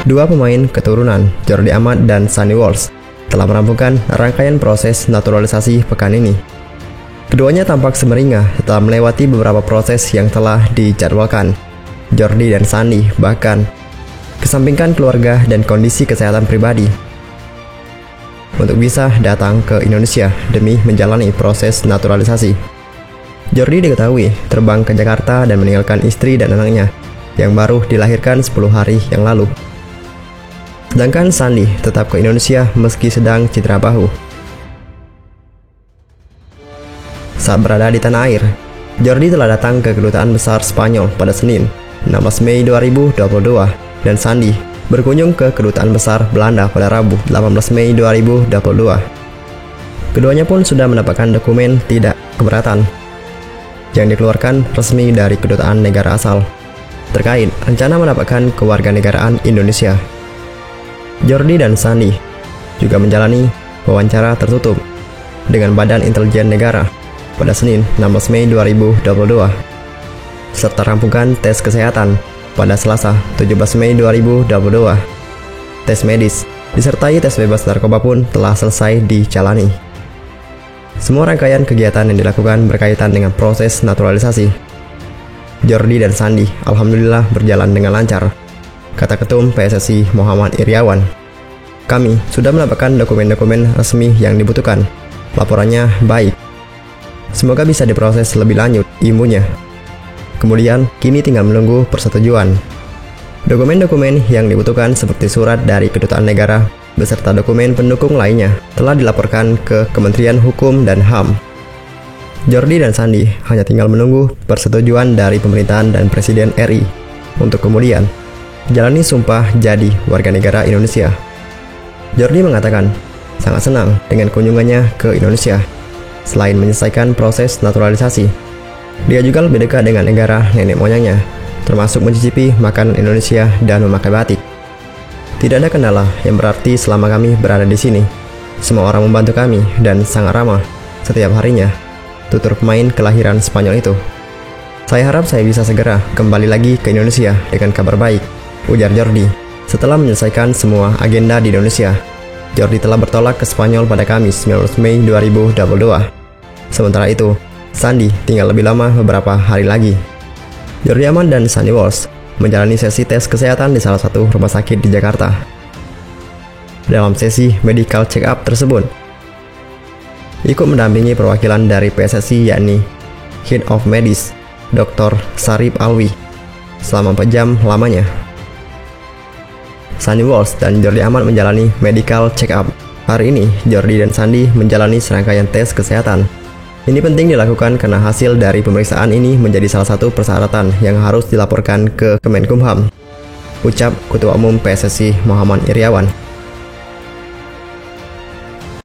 Dua pemain keturunan, Jordi Amat dan Sunny Walsh, telah merampungkan rangkaian proses naturalisasi pekan ini. Keduanya tampak semeringah setelah melewati beberapa proses yang telah dijadwalkan. Jordi dan Sunny bahkan kesampingkan keluarga dan kondisi kesehatan pribadi untuk bisa datang ke Indonesia demi menjalani proses naturalisasi. Jordi diketahui terbang ke Jakarta dan meninggalkan istri dan anaknya yang baru dilahirkan 10 hari yang lalu. Sedangkan Sunny tetap ke Indonesia meski sedang cedera bahu. Saat berada di tanah air, Jordi telah datang ke Kedutaan Besar Spanyol pada Senin, 16 Mei 2022, dan Sunny berkunjung ke Kedutaan Besar Belanda pada Rabu, 18 Mei 2022. Keduanya pun sudah mendapatkan dokumen tidak keberatan yang dikeluarkan resmi dari kedutaan negara asal terkait rencana mendapatkan kewarganegaraan Indonesia. Jordi dan Sunny juga menjalani wawancara tertutup dengan Badan Intelijen Negara pada Senin 16 Mei 2022 serta rampungkan tes kesehatan pada Selasa 17 Mei 2022. Tes medis disertai tes bebas narkoba pun telah selesai dijalani. Semua rangkaian kegiatan yang dilakukan berkaitan dengan proses naturalisasi Jordi dan Sunny alhamdulillah berjalan dengan lancar, kata Ketum PSSI Muhammad Iriawan. Kami sudah mendapatkan dokumen-dokumen resmi yang dibutuhkan. Laporannya baik. Semoga bisa diproses lebih lanjut ilmunya. Kemudian, kini tinggal menunggu persetujuan. Dokumen-dokumen yang dibutuhkan seperti surat dari Kedutaan Negara beserta dokumen pendukung lainnya telah dilaporkan ke Kementerian Hukum dan HAM. Jordi dan Sunny hanya tinggal menunggu persetujuan dari pemerintahan dan Presiden RI untuk kemudian jalani sumpah jadi warga negara Indonesia. Jordi mengatakan sangat senang dengan kunjungannya ke Indonesia. Selain menyelesaikan proses naturalisasi, dia juga lebih dekat dengan negara nenek moyangnya, termasuk mencicipi makanan Indonesia dan memakai batik. Tidak ada kendala yang berarti selama kami berada di sini. Semua orang membantu kami dan sangat ramah setiap harinya, tutur pemain kelahiran Spanyol itu. Saya harap saya bisa segera kembali lagi ke Indonesia dengan kabar baik, ujar Jordi. Setelah menyelesaikan semua agenda di Indonesia, Jordi telah bertolak ke Spanyol pada Kamis 19 Mei 2022. Sementara itu, Sunny tinggal lebih lama beberapa hari lagi. Jordi Amat dan Sunny Walsh menjalani sesi tes kesehatan di salah satu rumah sakit di Jakarta. Dalam sesi medical check-up tersebut, ikut mendampingi perwakilan dari PSSI yakni Head of Medis, Dr. Sarip Alwi, selama 4 jam lamanya. Sunny Walsh dan Jordi Amat menjalani medical check-up. Hari ini, Jordi dan Sunny menjalani serangkaian tes kesehatan. Ini penting dilakukan karena hasil dari pemeriksaan ini menjadi salah satu persyaratan yang harus dilaporkan ke Kemenkumham, ucap Ketua Umum PSSI Muhammad Iriawan.